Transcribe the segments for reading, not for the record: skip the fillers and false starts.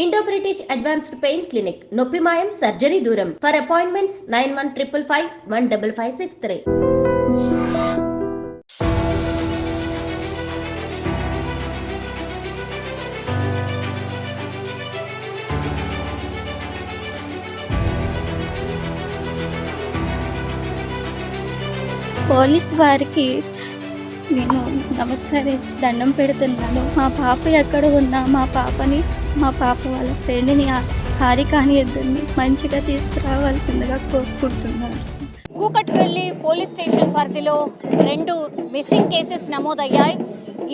Indo British advanced pain clinic నొప్పి మాయం surgery దూరం. For appointments 9155515563. పోలీస్ వారికి నేను నమస్కరించి దండం పెడుతున్నాను. మా పాప ఎక్కడ ఉన్నా మా పాప వాళ్ళ ఫ్రెండ్ని హారికాని ఇద్దరిని మంచిగా తీసుకురావాల్సిందిగా కోరుకుంటున్నాను. కూకట్పల్లి పోలీస్ స్టేషన్ పరిధిలో 2 మిస్సింగ్ కేసెస్ నమోదయ్యాయి.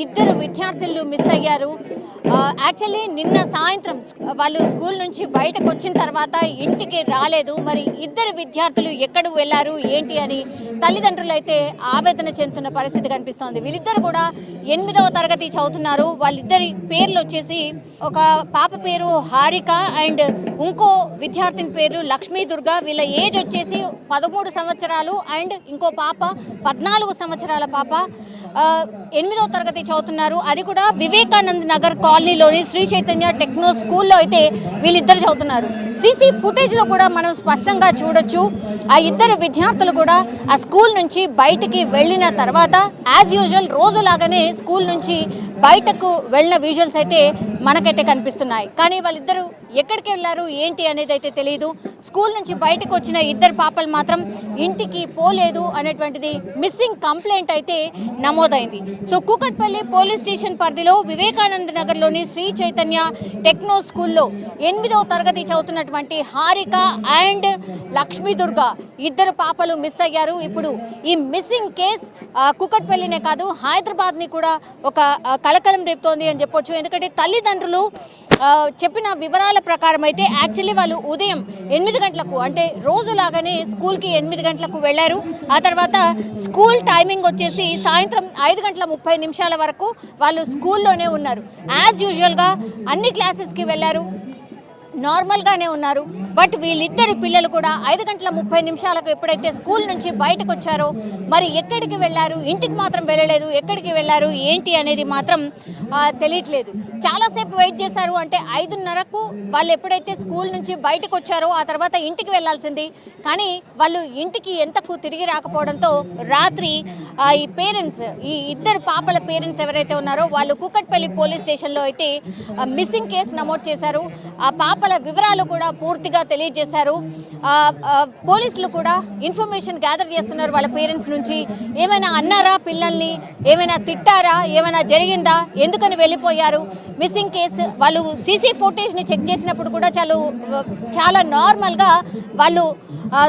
2 విద్యార్థులు మిస్ అయ్యారు. యాక్చువల్లీ నిన్న సాయంత్రం వాళ్ళు స్కూల్ నుంచి బయటకు వచ్చిన తర్వాత ఇంటికి రాలేదు. మరి 2 విద్యార్థులు ఎక్కడ వెళ్ళారు ఏంటి అని తల్లిదండ్రులు అయితే ఆవేదన చెందుతున్న పరిస్థితి కనిపిస్తోంది. వీళ్ళిద్దరు కూడా 8వ తరగతి చదువుతున్నారు. వాళ్ళిద్దరి పేర్లు వచ్చేసి ఒక పాప పేరు హారిక అండ్ ఇంకో విద్యార్థిని పేరు లక్ష్మీ దుర్గా. వీళ్ళ ఏజ్ వచ్చేసి 13 సంవత్సరాలు అండ్ ఇంకో పాప 14 సంవత్సరాల పాప 8వ తరగతి చదువుతున్నారు. అది కూడా వివేకానంద్ నగర్ కాలనీలోని శ్రీ చైతన్య టెక్నో స్కూల్లో అయితే వీళ్ళిద్దరు చదువుతున్నారు. సీసీ ఫుటేజ్లో కూడా మనం స్పష్టంగా చూడొచ్చు. ఆ 2 విద్యార్థులు కూడా ఆ స్కూల్ నుంచి బయటికి వెళ్ళిన తర్వాత యాజ్ యూజువల్ రోజులాగానే స్కూల్ నుంచి బయటకు వెళ్ళిన విజువల్స్ అయితే మనకైతే కనిపిస్తున్నాయి. కానీ వాళ్ళిద్దరూ ఎక్కడికి వెళ్ళారు ఏంటి అనేది అయితే తెలియదు. స్కూల్ నుంచి బయటకు వచ్చిన 2 పాపలు మాత్రం ఇంటికి పోలేదు అనేటువంటిది మిస్సింగ్ కంప్లైంట్ అయితే నమోదైంది. సో కూకట్పల్లి పోలీస్ స్టేషన్ పరిధిలో వివేకానంద నగర్లోని శ్రీ చైతన్య టెక్నో స్కూల్లో 8వ తరగతి చదువుతున్నటువంటి హారిక అండ్ లక్ష్మీ దుర్గా 2 పాపలు మిస్ అయ్యారు. ఇప్పుడు ఈ మిస్సింగ్ కేస్ కూకట్పల్లినే కాదు హైదరాబాద్ని కూడా ఒక కలకలం రేపుతోంది అని చెప్పొచ్చు. ఎందుకంటే తల్లిదండ్రులు చెప్పిన వివరాల ప్రకారం అయితే యాక్చువల్లీ వాళ్ళు ఉదయం 8 గంటలకు అంటే రోజులాగానే స్కూల్కి 8 గంటలకు వెళ్ళారు. ఆ తర్వాత స్కూల్ టైమింగ్ వచ్చేసి సాయంత్రం 5:30 వరకు వాళ్ళు స్కూల్లోనే ఉన్నారు. యాజ్ యూజువల్గా అన్ని క్లాసెస్కి వెళ్ళారు, నార్మల్గానే ఉన్నారు. బట్ వీళ్ళిద్దరి పిల్లలు కూడా 5:30 ఎప్పుడైతే స్కూల్ నుంచి బయటకు వచ్చారో మరి ఎక్కడికి వెళ్ళారు, ఇంటికి మాత్రం వెళ్ళలేదు, ఎక్కడికి వెళ్ళారు ఏంటి అనేది మాత్రం తెలియట్లేదు. చాలాసేపు వెయిట్ చేశారు. అంటే 5:30కు వాళ్ళు ఎప్పుడైతే స్కూల్ నుంచి బయటకు వచ్చారో ఆ తర్వాత ఇంటికి వెళ్ళాల్సింది. కానీ వాళ్ళు ఇంటికి ఎంతకు తిరిగి రాకపోవడంతో రాత్రి ఈ పేరెంట్స్, ఈ 2 పాపల పేరెంట్స్ ఎవరైతే ఉన్నారో వాళ్ళు కూకట్పల్లి పోలీస్ స్టేషన్లో అయితే మిస్సింగ్ కేసు నమోదు చేశారు. ఆ పాపల వివరాలు కూడా పూర్తిగా తెలియజేశారు. పోలీసులు కూడా ఇన్ఫర్మేషన్ గ్యాదర్ చేస్తున్నారు వాళ్ళ పేరెంట్స్ నుంచి. ఏమైనా అన్నారా పిల్లల్ని, ఏమైనా తిట్టారా, ఏమైనా జరిగిందా, ఎందుకని వెళ్ళిపోయారు, మిస్సింగ్ కేసు వాళ్ళు సీసీ ఫుటేజ్ని చెక్ చేసినప్పుడు కూడా చాలా నార్మల్గా వాళ్ళు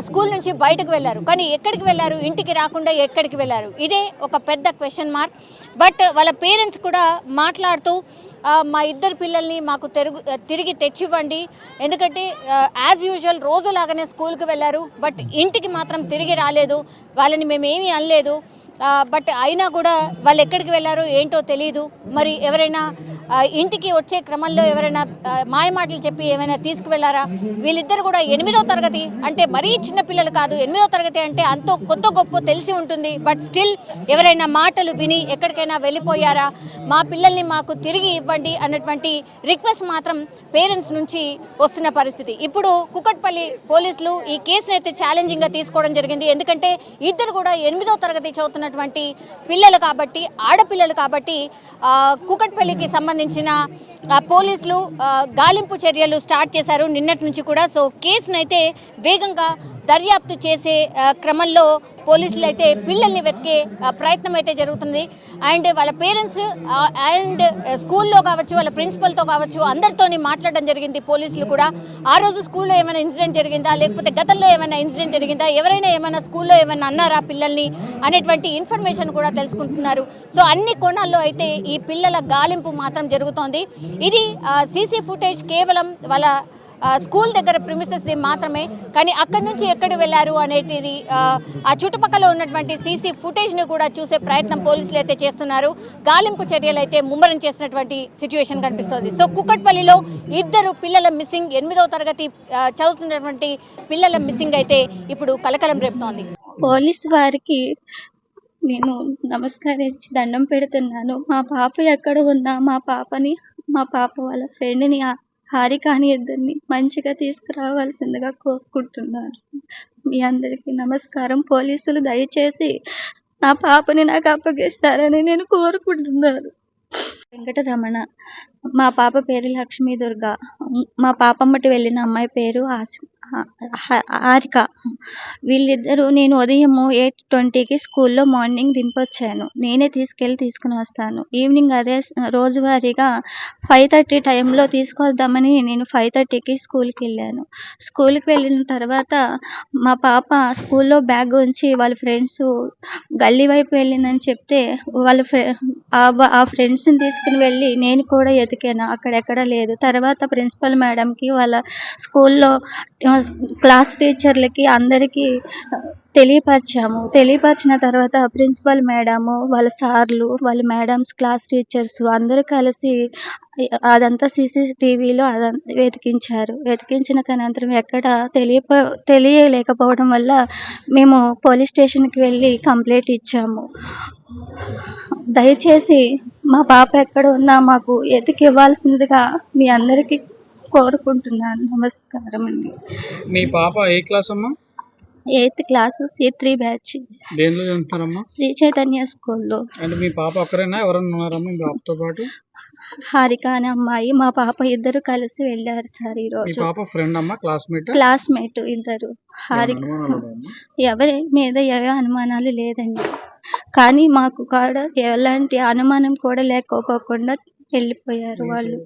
స్కూల్ నుంచి బయటకు వెళ్ళారు. కానీ ఎక్కడికి వెళ్ళారు, ఇంటికి రాకుండా ఎక్కడికి వెళ్ళారు, ఇదే ఒక పెద్ద క్వశ్చన్ మార్క్. బట్ వాళ్ళ పేరెంట్స్ కూడా మాట్లాడుతూ మా 2 పిల్లల్ని మాకు తిరిగి తెచ్చివ్వండి, ఎందుకంటే యాజ్ యూజువల్ రోజులాగానే స్కూల్కి వెళ్ళారు, బట్ ఇంటికి మాత్రం తిరిగి రాలేదు, వాళ్ళని మేమేమీ అనలేదు, బట్ అయినా కూడా వాళ్ళు ఎక్కడికి వెళ్ళారో ఏంటో తెలియదు. మరి ఎవరైనా ఇంటికి వచ్చే క్రమంలో ఎవరైనా మాయమాటలు చెప్పి ఏమైనా తీసుకువెళ్ళారా? వీళ్ళిద్దరు కూడా 8వ తరగతి అంటే మరీ చిన్నపిల్లలు కాదు, 8వ తరగతి అంటే అంతో కొత్త గొప్ప తెలిసి ఉంటుంది. బట్ స్టిల్ ఎవరైనా మాటలు విని ఎక్కడికైనా వెళ్ళిపోయారా, మా పిల్లల్ని మాకు తిరిగి ఇవ్వండి అన్నటువంటి రిక్వెస్ట్ మాత్రం పేరెంట్స్ నుంచి వస్తున్న పరిస్థితి. ఇప్పుడు కూకట్పల్లి పోలీసులు ఈ కేసును అయితే ఛాలెంజింగ్గా తీసుకోవడం జరిగింది. ఎందుకంటే 2 కూడా 8వ తరగతి చదువుతున్నటువంటి పిల్లలు కాబట్టి, ఆడపిల్లలు కాబట్టి కూకట్పల్లికి సంబంధించిన పోలీసులు గాలింపు చర్యలు స్టార్ట్ చేశారు నిన్నటి నుంచి కూడా. సో కేసునైతే వేగంగా దర్యాప్తు చేసే క్రమంలో పోలీసులు అయితే పిల్లల్ని వెతికే ప్రయత్నం అయితే జరుగుతుంది. అండ్ వాళ్ళ పేరెంట్స్ అండ్ స్కూల్లో కావచ్చు, వాళ్ళ ప్రిన్సిపల్తో కావచ్చు, అందరితోని మాట్లాడడం జరిగింది పోలీసులు కూడా. ఆ రోజు స్కూల్లో ఏమైనా ఇన్సిడెంట్ జరిగిందా, లేకపోతే గతంలో ఏమైనా ఇన్సిడెంట్ జరిగిందా, ఎవరైనా ఏమైనా స్కూల్లో ఏమైనా అన్నారా పిల్లల్ని అనేటువంటి ఇన్ఫర్మేషన్ కూడా తెలుసుకుంటున్నారు. సో అన్ని కోణాల్లో అయితే ఈ పిల్లల గాలింపు మాత్రం జరుగుతోంది. ఇది సీసీ ఫుటేజ్ కేవలం వాళ్ళ స్కూల్ దగ్గర ప్రిమిసెస్ది మాత్రమే. కానీ అక్కడి నుంచి ఎక్కడ వెళ్ళారు అనేది ఆ చుట్టుపక్కల ఉన్నటువంటి సీసీ ఫుటేజ్ని కూడా చూసే ప్రయత్నం పోలీసులు అయితే చేస్తున్నారు. గాలింపు చర్యలు అయితే ముమ్మరం చేసినటువంటి సిచ్యువేషన్ కనిపిస్తోంది. సో కూకట్పల్లిలో 2 పిల్లల మిస్సింగ్, 8వ తరగతి చదువుతున్నటువంటి పిల్లల మిస్సింగ్ అయితే ఇప్పుడు కలకలం రేపుతోంది. పోలీస్ వారికి నేను నమస్కరించి దండం పెడుతున్నాను. మా పాప ఎక్కడ ఉన్నా మా పాప వాళ్ళ ఫ్రెండ్ని హారిక అని ఇద్దరిని మంచిగా తీసుకురావాల్సిందిగా కోరుకుంటున్నాను. మీ అందరికీ నమస్కారం. పోలీసులు దయచేసి నా పాపని నాకు అప్పగిస్తారని నేను కోరుకుంటున్నాను. వెంకటరమణ. మా పాప పేరు లక్ష్మీ దుర్గా. మా పాపమ్మటి వెళ్ళిన అమ్మాయి పేరు హారిక. వీళ్ళిద్దరూ నేను ఉదయం 8:20కి స్కూల్లో మార్నింగ్ దింపొచ్చాను. నేనే తీసుకుని వస్తాను. ఈవినింగ్ అదే రోజువారీగా 5:30 టైంలో తీసుకొద్దామని నేను 5:30కి స్కూల్కి వెళ్ళాను. స్కూల్కి వెళ్ళిన తర్వాత మా పాప స్కూల్లో బ్యాగ్ ఉంచి వాళ్ళ ఫ్రెండ్స్ గల్లీ వైపు వెళ్ళిందని చెప్తే ఆ ఫ్రెండ్స్ని తీసుకుని వెళ్ళి నేను కూడా ఎతికాను. అక్కడెక్కడ లేదు. తర్వాత ప్రిన్సిపల్ మేడంకి, వాళ్ళ స్కూల్లో క్లాస్ టీచర్లకి అందరికీ తెలియపరిచిన తర్వాత ప్రిన్సిపల్ మేడము, వాళ్ళ సార్లు, వాళ్ళ మేడమ్స్, క్లాస్ టీచర్స్ అందరూ కలిసి అదంతా CCTVలో వెతికించిన అనంతరం ఎక్కడ తెలియలేకపోవడం వల్ల మేము పోలీస్ స్టేషన్కి వెళ్ళి కంప్లైంట్ ఇచ్చాము. దయచేసి మా పాప ఎక్కడ ఉన్నా మాకు ఎతికి ఇవ్వాల్సిందిగా మీ అందరికీ కోరుకుంటున్నాను. నమస్కారం అండి. మీ పాప ఏ క్లాస్ అమ్మా? 8th class C3 batch. దేనిలో చదువుతారమ్మా? శ్రీ చైతన్య స్కూల్లో. అంటే మీ పాప ఒక్కరేనా, ఎవరన్నా ఉన్నారమ్మా మీ పాపతో పాటు? హారిక అనే అమ్మాయి, మా పాప ఇద్దరు కలిసి వెళ్ళారు సార్. మీ ఈరోజు పాప ఫ్రెండ్ అమ్మా, క్లాస్మేట్ ఇద్దరు. హారిక ఎవరి మీద ఏ అనుమానాలు లేదండి, కానీ మాకు కూడా ఎలాంటి అనుమానం కూడా లేకోకుండా వెళ్ళిపోయారు వాళ్ళు.